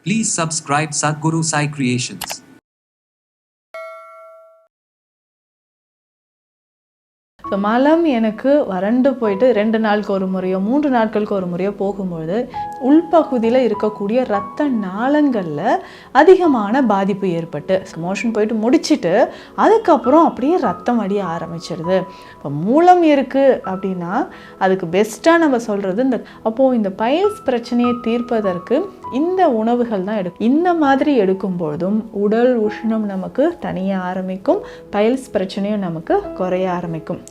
Please subscribe Sadhguru Sai Creations. So மலம் எனக்கு வறண்டு போயிட்டு 2 நாளுக்கு ஒரு முறையோ 3 நாட்களுக்கு ஒரு முறையோ போகும்பொழுது உள்பகுதியில் இருக்கக்கூடிய இரத்த நாளங்களில் அதிகமான பாதிப்பு ஏற்பட்டு மோஷன் போயிட்டு முடிச்சுட்டு அதுக்கப்புறம் அப்படியே ரத்தம் வடிய ஆரம்பிச்சிடுது. இப்போ மூலம் இருக்குது அப்படின்னா அதுக்கு பெஸ்ட்டாக நம்ம சொல்கிறது அப்போது இந்த பைல்ஸ் பிரச்சனையை தீர்ப்பதற்கு இந்த உணவுகள் தான் எடுக்கும். இந்த மாதிரி எடுக்கும்பொழுதும் உடல் உஷ்ணம் நமக்கு தனிய ஆரம்பிக்கும், பைல்ஸ் பிரச்சனையும் நமக்கு குறைய ஆரம்பிக்கும்.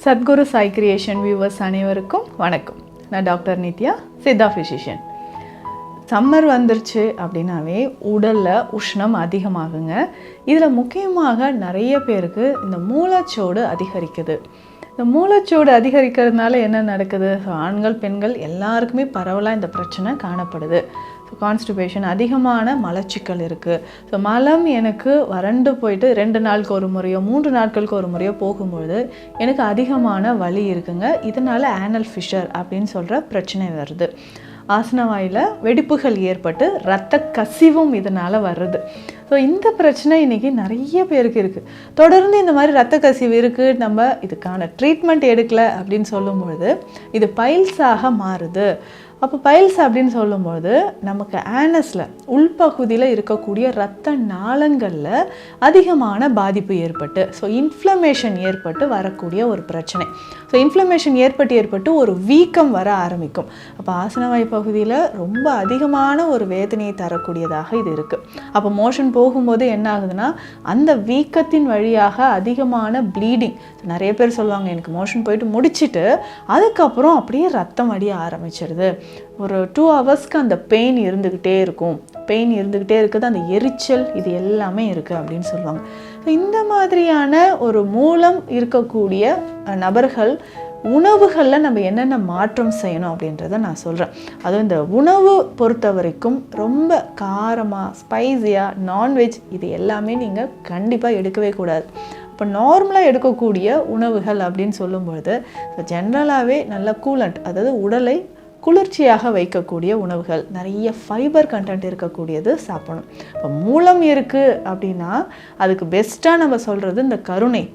சத்குரு சாய் கிரியேஷன் வியூவர்ஸ் அனைவருக்கும் வணக்கம். நான் doctor Nithya, Siddha physician. Summer வந்துருச்சு அப்படின்னாவே உடலில் உஷ்ணம் அதிகமாகுங்க. இதில் முக்கியமாக நிறைய பேருக்கு இந்த மூலச்சோடு அதிகரிக்குது. இந்த மூலச்சோடு அதிகரிக்கிறதுனால என்ன நடக்குது? ஸோ ஆண்கள் பெண்கள் எல்லாருக்குமே பரவலாக இந்த பிரச்சனை காணப்படுது. ஸோ கான்ஸ்டிபேஷன், அதிகமான மலச்சிக்கல் இருக்குது. ஸோ மலம் எனக்கு வறண்டு போயிட்டு 2 நாளுக்கு ஒரு முறையோ 3 நாட்களுக்கு ஒரு முறையோ போகும்பொழுது எனக்கு அதிகமான வலி இருக்குங்க. இதனால் ஆனல் ஃபிஷர் அப்படின்னு சொல்கிற பிரச்சனை வருது. ஆசனவாயில் வெடிப்புகள் ஏற்பட்டு இரத்த கசிவும் இதனால் வருது. ஸோ இந்த பிரச்சனை இன்றைக்கி நிறைய பேருக்கு இருக்குது. தொடர்ந்து இந்த மாதிரி இரத்த கசிவு இருக்குது, நம்ம இதுக்கான ட்ரீட்மெண்ட் எடுக்கலை அப்படின்னு சொல்லும்பொழுது இது பைல்ஸாக மாறுது. அப்போ பைல்ஸ் அப்படின்னு சொல்லும்போது நமக்கு ஆனஸில் உள்பகுதியில் இருக்கக்கூடிய இரத்த நாளங்களில் அதிகமான பாதிப்பு ஏற்பட்டு இன்ஃப்ளமேஷன் ஏற்பட்டு வரக்கூடிய ஒரு பிரச்சனை. ஸோ இன்ஃப்ளமேஷன் ஏற்பட்டு ஒரு வீக்கம் வர ஆரம்பிக்கும். அப்போ ஆசனவாய் பகுதியில் ரொம்ப அதிகமான ஒரு வேதனையை தரக்கூடியதாக இது இருக்குது. அப்போ மோஷன் போகும்போது என்ன ஆகுதுன்னா அந்த வீக்கத்தின் வழியாக அதிகமான ப்ளீடிங். நிறைய பேர் சொல்லுவாங்க எனக்கு மோஷன் போயிட்டு முடிச்சுட்டு அதுக்கப்புறம் அப்படியே ரத்தம் வடிய ஆரம்பிச்சிடுது. ஒரு 2 ஹவர்ஸ்க்கு அந்த பெயின் இருந்துக்கிட்டே இருக்குது, அந்த எரிச்சல், இது எல்லாமே இருக்குது அப்படின்னு சொல்லுவாங்க. ஸோ இந்த மாதிரியான ஒரு மூலம் இருக்கக்கூடிய நபர்கள் உணவுகளில் நம்ம என்னென்ன மாற்றம் செய்யணும் அப்படின்றத நான் சொல்கிறேன். அதுவும் இந்த உணவு பொறுத்த வரைக்கும் ரொம்ப காரமாக, ஸ்பைஸியாக, நான்வெஜ் இது எல்லாமே நீங்கள் கண்டிப்பாக எடுக்கவே கூடாது. இப்போ நார்மலாக எடுக்கக்கூடிய உணவுகள் அப்படின்னு சொல்லும்பொழுது ஜென்ரலாகவே நல்ல கூலண்ட், அதாவது உடலை குளிர்ச்சியாக வைக்கக்கூடிய உணவுகள், நிறைய ஃபைபர் கண்டென்ட் இருக்கக்கூடியது சாப்பிடணும். இப்போ மூலம் இருக்குது அப்படின்னா அதுக்கு பெஸ்ட்டாக நம்ம சொல்கிறது இந்த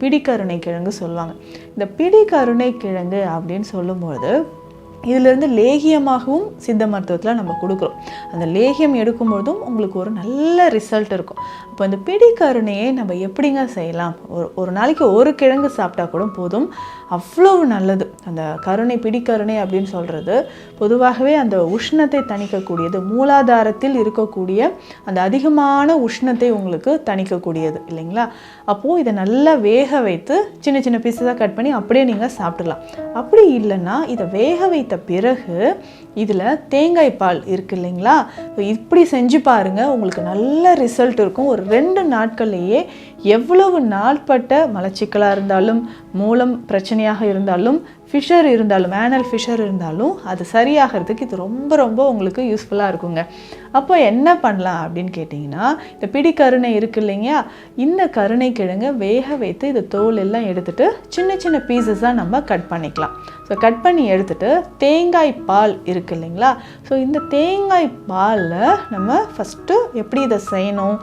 பிடிக்கருணை கிழங்கு சொல்லுவாங்க. இந்த பிடிக்கருணை கிழங்கு அப்படின்னு சொல்லும்போது இதிலிருந்து லேகியமாகவும் சித்த மருத்துவத்தில் நம்ம கொடுக்குறோம். அந்த லேகியம் எடுக்கும்பொழுதும் உங்களுக்கு ஒரு நல்ல ரிசல்ட் இருக்கும். இப்போ இந்த பிடிக்கருணையை நம்ம எப்படிங்க செய்யலாம்? ஒரு நாளைக்கு ஒரு கிழங்கு சாப்பிட்டா கூட போதும், அவ்வளவு நல்லது. அந்த பிடிக்கருணை அப்படின்னு சொல்கிறது பொதுவாகவே அந்த உஷ்ணத்தை தணிக்கக்கூடியது, மூலாதாரத்தில் இருக்கக்கூடிய அந்த அதிகமான உஷ்ணத்தை உங்களுக்கு தணிக்கக்கூடியது இல்லைங்களா? அப்போது இதை நல்லா வேக வைத்து சின்ன சின்ன பீஸஸாக கட் பண்ணி அப்படியே நீங்கள் சாப்பிடலாம். அப்படி இல்லைன்னா இதை வேக வைத்த பிறகு இதில் தேங்காய் பால் இருக்குது இல்லைங்களா? இப்படி செஞ்சு பாருங்கள், உங்களுக்கு நல்ல ரிசல்ட் இருக்கும். ஒரு 2 நாட்கள்லேயே எவ்வளவு நாள்பட்ட மலச்சிக்கலாக இருந்தாலும், மூலம் பிரச்சனையாக இருந்தாலும், ஃபிஷர் இருந்தாலும், ஆனல் ஃபிஷர் இருந்தாலும் அது சரியாகிறதுக்கு இது ரொம்ப ரொம்ப உங்களுக்கு யூஸ்ஃபுல்லாக இருக்குங்க. அப்போ என்ன பண்ணலாம் அப்படின்னு கேட்டிங்கன்னா, இந்த பிடிக்கருணை இருக்குது இல்லைங்களா, இந்த கருணை கிழங்கை வேக வைத்து இது தோல் எல்லாம் எடுத்துகிட்டு சின்ன சின்ன பீசஸாக நம்ம கட் பண்ணிக்கலாம். ஸோ கட் பண்ணி எடுத்துகிட்டு தேங்காய் பால் இருக்குது இல்லைங்களா, ஸோ இந்த தேங்காய் பாலில் நம்ம ஃபஸ்ட்டு எப்படி இதை செய்யணும்,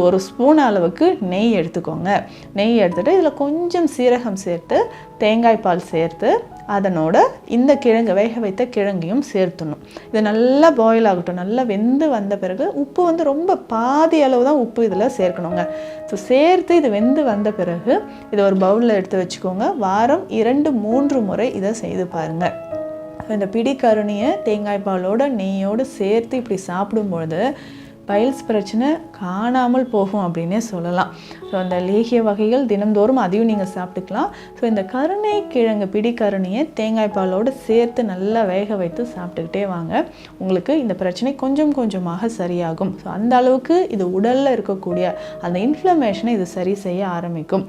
ஒரு ஸ்பூன் அளவுக்கு நெய் எடுத்துக்கோங்க. நெய் எடுத்துகிட்டு இதில் கொஞ்சம் சீரகம் சேர்த்து தேங்காய் பால் சேர்த்து அதனோட இந்த கிழங்கு, வேக வைத்த கிழங்கையும் சேர்த்துணும். இது நல்லா பாயில் ஆகட்டும். நல்லா வெந்து வந்த பிறகு உப்பு ரொம்ப பாதி அளவு தான் உப்பு இதில் சேர்க்கணுங்க. ஸோ சேர்த்து இது வெந்து வந்த பிறகு இதை ஒரு பவுலில் எடுத்து வச்சுக்கோங்க. வாரம் 2-3 முறை இதை செய்து பாருங்கள். இந்த பிடிக்கருணையை தேங்காய் பாலோட நெய்யோடு சேர்த்து இப்படி சாப்பிடும்பொழுது பைல்ஸ் பிரச்சனை காணாமல் போகும் அப்படின்னே சொல்லலாம். ஸோ அந்த லேகிய வகைகள் தினந்தோறும் அதையும் நீங்கள் சாப்பிட்டுக்கலாம். ஸோ இந்த கருணை கிழங்கு பிடிக்கருணையை தேங்காய் பாலோடு சேர்த்து நல்லா வேக வைத்து சாப்பிட்டுக்கிட்டே வாங்க. உங்களுக்கு இந்த பிரச்சனை கொஞ்சம் கொஞ்சமாக சரியாகும். ஸோ அந்த அளவுக்கு இது உடலில் இருக்கக்கூடிய அந்த இன்ஃப்ளமேஷனை இது சரி செய்ய ஆரம்பிக்கும்.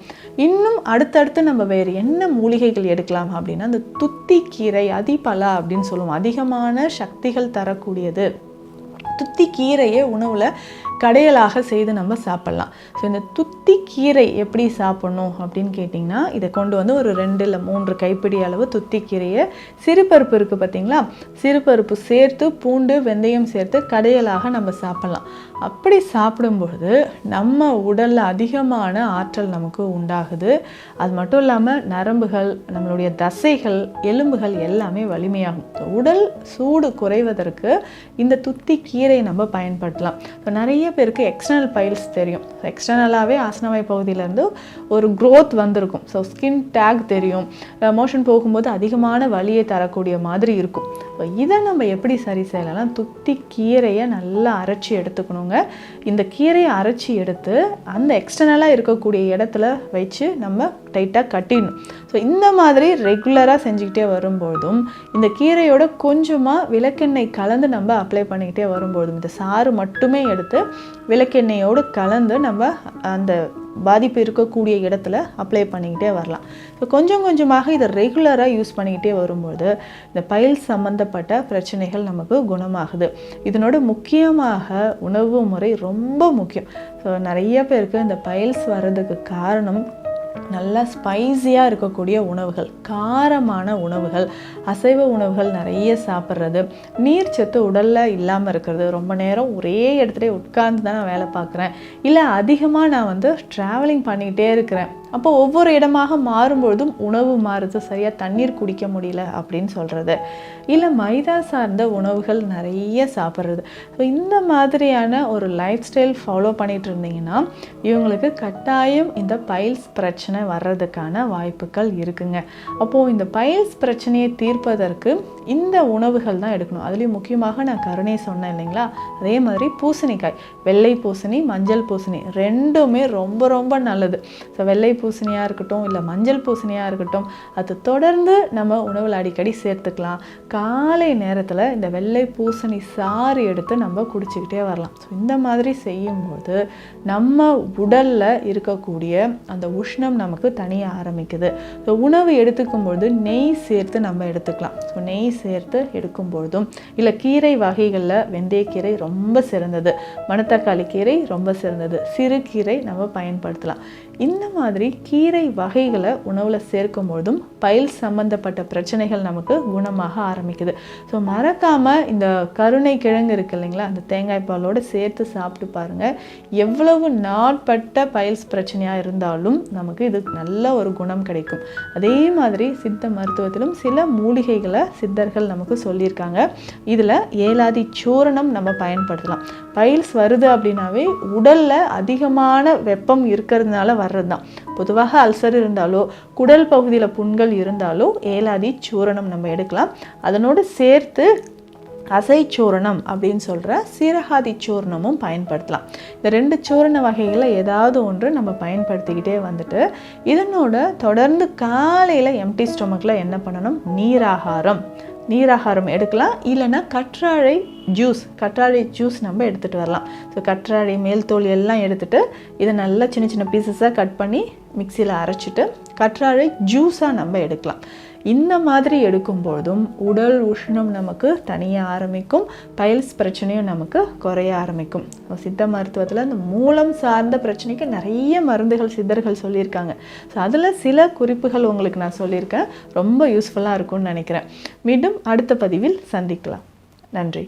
இன்னும் அடுத்தடுத்து நம்ம வேறு என்ன மூலிகைகள் எடுக்கலாம் அப்படின்னா, அந்த துத்திக்கீரை, அதிபலா அப்படின்னு சொல்லுவோம். அதிகமான சக்திகள் தரக்கூடியது. துத்தி கீரையை உணவில் கடையலாக செய்து நம்ம சாப்பிட்லாம். ஸோ இந்த துத்தி கீரை எப்படி சாப்பிட்ணும் அப்படின்னு கேட்டிங்கன்னா, இதை கொண்டு வந்து ஒரு 2 இல்லை 3 கைப்பிடி அளவு துத்தி கீரையை, சிறுபருப்பு இருக்குது பார்த்தீங்களா, சிறுபருப்பு சேர்த்து பூண்டு வெந்தயம் சேர்த்து கடையலாக நம்ம சாப்பிட்லாம். அப்படி சாப்பிடும்பொழுது நம்ம உடலில் அதிகமான ஆற்றல் நமக்கு உண்டாகுது. அது மட்டும் இல்லாமல் நரம்புகள், நம்மளுடைய தசைகள், எலும்புகள் எல்லாமே வலிமையாகும். உடல் சூடு குறைவதற்கு இந்த துத்தி கீரை நம்ம பயன்படுத்தலாம். இப்போ நிறைய பேருக்கு எக்ஸ்டர்னல் பைல்ஸ் தெரியும். எக்ஸ்டர்னலாகவே ஆசனவாய் பகுதியிலேருந்து ஒரு க்ரோத் வந்திருக்கும். ஸோ ஸ்கின் டேக் தெரியும். மோஷன் போகும்போது அதிகமான வலியை தரக்கூடிய மாதிரி இருக்கும். இதை நம்ம எப்படி சரி செய்யலாம்? துத்தி கீரையை நல்லா அரைச்சி எடுத்துக்கணுங்க. இந்த கீரையை அரைச்சி எடுத்து அந்த எக்ஸ்டர்னலாக இருக்கக்கூடிய இடத்துல வச்சு நம்ம டைட்டாக கட்டிடணும். ஸோ இந்த மாதிரி ரெகுலராக செஞ்சுக்கிட்டே வரும்போதும், இந்த கீரையோட கொஞ்சமாக விளக்கெண்ணெய் கலந்து நம்ம அப்ளை பண்ணிக்கிட்டே வரும்போதும், இந்த சாறு மட்டுமே எடுத்து விளக்கெண்ணெயோடு கலந்து நம்ம அந்த பாதிப்பு இருக்கக்கூடிய இடத்துல அப்ளை பண்ணிக்கிட்டே வரலாம். ஸோ கொஞ்சம் கொஞ்சமாக இதை ரெகுலராக யூஸ் பண்ணிக்கிட்டே வரும்போது இந்த பைல்ஸ் சம்மந்தப்பட்ட பிரச்சனைகள் நமக்கு குணமாகுது. இதனோட முக்கியமாக உணவு முறை ரொம்ப முக்கியம். ஸோ நிறைய பேருக்கு இந்த பைல்ஸ் வர்றதுக்கு காரணம் நல்லா ஸ்பைஸியாக இருக்கக்கூடிய உணவுகள், காரமான உணவுகள், அசைவ உணவுகள் நிறைய சாப்பிட்றது, நீர்ச்சத்து உடலில் இல்லாமல் இருக்கிறது, ரொம்ப நேரம் ஒரே இடத்துல உட்கார்ந்து தான் நான் வேலை பார்க்குறேன், இல்லை அதிகமாக நான் வந்து ட்ராவலிங் பண்ணிக்கிட்டே இருக்கிறேன், அப்போ ஒவ்வொரு இடமாக மாறும்பொழுதும் உணவு மாறுது, சரியாக தண்ணீர் குடிக்க முடியல அப்படின்னு சொல்கிறது, இல்லை மைதா சார்ந்த உணவுகள் நிறைய சாப்பிட்றது. ஸோ இந்த மாதிரியான ஒரு லைஃப் ஸ்டைல் ஃபாலோ பண்ணிட்டு இருந்தீங்கன்னா இவங்களுக்கு கட்டாயம் இந்த பைல்ஸ் பிரச்சனை வர்றதுக்கான வாய்ப்புகள் இருக்குங்க. அப்போது இந்த பைல்ஸ் பிரச்சனையை தீர்ப்பதற்கு இந்த உணவுகள் தான் எடுக்கணும். அதுலேயும் முக்கியமாக நான் கருணை சொன்னேன் இல்லைங்களா, அதே மாதிரி பூசணிக்காய், வெள்ளை பூசணி, மஞ்சள் பூசணி ரெண்டுமே ரொம்ப ரொம்ப நல்லது. ஸோ வெள்ளை பூசணியாக இருக்கட்டும், இல்லை மஞ்சள் பூசணியாக இருக்கட்டும், அது தொடர்ந்து நம்ம உணவில் அடிக்கடி சேர்த்துக்கலாம். காலை நேரத்தில் இந்த வெள்ளை பூசணி சாறு எடுத்து நம்ம குடிச்சிக்கிட்டே வரலாம். ஸோ இந்த மாதிரி செய்யும்போது நம்ம உடலில் இருக்கக்கூடிய அந்த உஷ்ணம் நமக்கு தனிய ஆரம்பிக்குது. ஸோ உணவு எடுத்துக்கும்பொழுது நெய் சேர்த்து நம்ம எடுத்துக்கலாம். ஸோ நெய் சேர்த்து எடுக்கும்பொழுதும், இல்லை கீரை வகைகளில் வெந்தயக்கீரை ரொம்ப சிறந்தது, மணத்தக்காளி கீரை ரொம்ப சிறந்தது, சிறுகீரை நம்ம பயன்படுத்தலாம். இந்த மாதிரி கீரை வகைகளை உணவில் சேர்க்கும் பொழுதும் பைல்ஸ் சம்மந்தப்பட்ட பிரச்சனைகள் நமக்கு குணமாக ஆரம்பிக்குது. ஸோ மறக்காமல் இந்த கருணை கிழங்கு இருக்கு இல்லைங்களா, அந்த தேங்காய் பாலோடு சேர்த்து சாப்பிட்டு பாருங்கள். எவ்வளவு நாட்பட்ட பைல்ஸ் பிரச்சனையாக இருந்தாலும் நமக்கு இது நல்ல ஒரு குணம் கிடைக்கும். அதே மாதிரி சித்த மருத்துவத்திலும் சில மூலிகைகளை சித்தர்கள் நமக்கு சொல்லியிருக்காங்க. இதில் ஏலாதி சூரணம் நம்ம பயன்படுத்தலாம். பைல்ஸ் வருது அப்படின்னாவே உடலில் அதிகமான வெப்பம் இருக்கிறதுனால வர்றது தான். பொதுவாக அல்சர் இருந்தாலோ, குடல் பகுதியில் புண்கள் இருந்தாலோ ஏலாதி சூரணம் நம்ம எடுக்கலாம். அதனோடு சேர்த்து அசைச்சூரணம் அப்படின்னு சொல்கிற சீரகாதி சூர்ணமும் பயன்படுத்தலாம். இந்த 2 சூரண வகைகளை ஏதாவது ஒன்று நம்ம பயன்படுத்திக்கிட்டே வந்துட்டு இதனோட தொடர்ந்து காலையில் எம்டி ஸ்டொமக்கில் என்ன பண்ணணும், நீராகாரம் எடுக்கலாம். இல்லைன்னா கற்றாழை ஜூஸ் நம்ம எடுத்துகிட்டு வரலாம். ஸோ கற்றாழை மேல் தோல் எல்லாம் எடுத்துகிட்டு இதை நல்லா சின்ன சின்ன பீசஸாக கட் பண்ணி மிக்சியில் அரைச்சிட்டு கற்றாழை ஜூஸாக நம்ம எடுக்கலாம். இந்த மாதிரி எடுக்கும்பொழுதும் உடல் உஷ்ணம் நமக்கு தனிய ஆரம்பிக்கும், பைல்ஸ் பிரச்சனையும் நமக்கு குறைய ஆரம்பிக்கும். சித்த மருத்துவத்தில் இந்த மூலம் சார்ந்த பிரச்சனைக்கு நிறைய மருந்துகள் சித்தர்கள் சொல்லியிருக்காங்க. ஸோ அதில் சில குறிப்புகள் உங்களுக்கு நான் சொல்லியிருக்கேன், ரொம்ப யூஸ்ஃபுல்லாக இருக்கும்னு நினைக்கிறேன். மீண்டும் அடுத்த பதிவில் சந்திக்கலாம். நன்றி.